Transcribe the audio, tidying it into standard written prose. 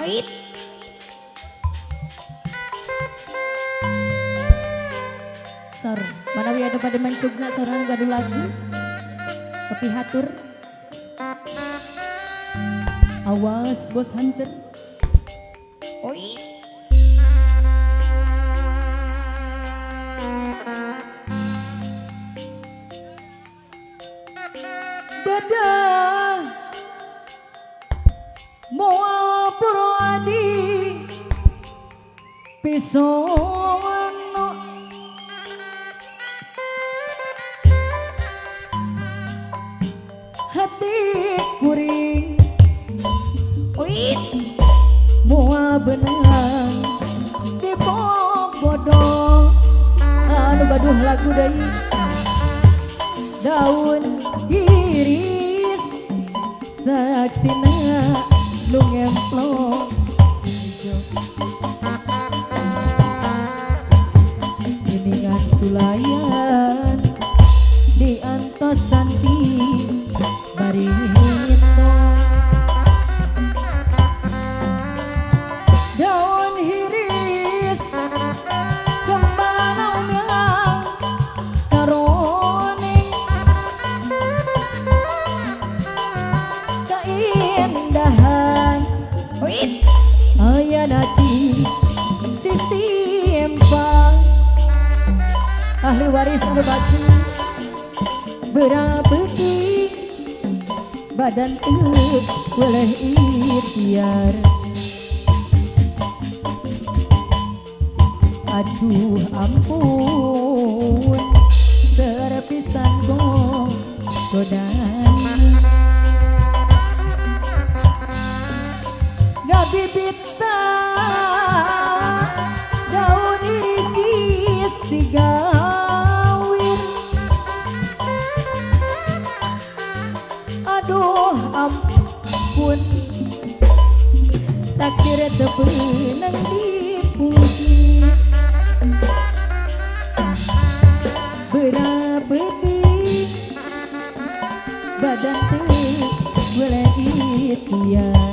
Wait. Sor, manawi ada pada mencugna sorangan gaduh lagi. Tapi hatur. Awas bos hunter. Wait. Dadah moal purwadi pisono hati kuring Wait. moal benang di bodoh anu gaduh lagu deui daun iris saksina nu ngemplong geningan sulayan di antos santi barito daun iris kembang yang karoning keindahan Wait. aya nati sisi empang ahli waris anu baju berabeuti badan teu boleh ikhtiar aduh ampun serepisan godaan ngabibita daun iris si gawin aduh ampun tak kira tebenang dipuji berabedi badan teh boleh ikhtiar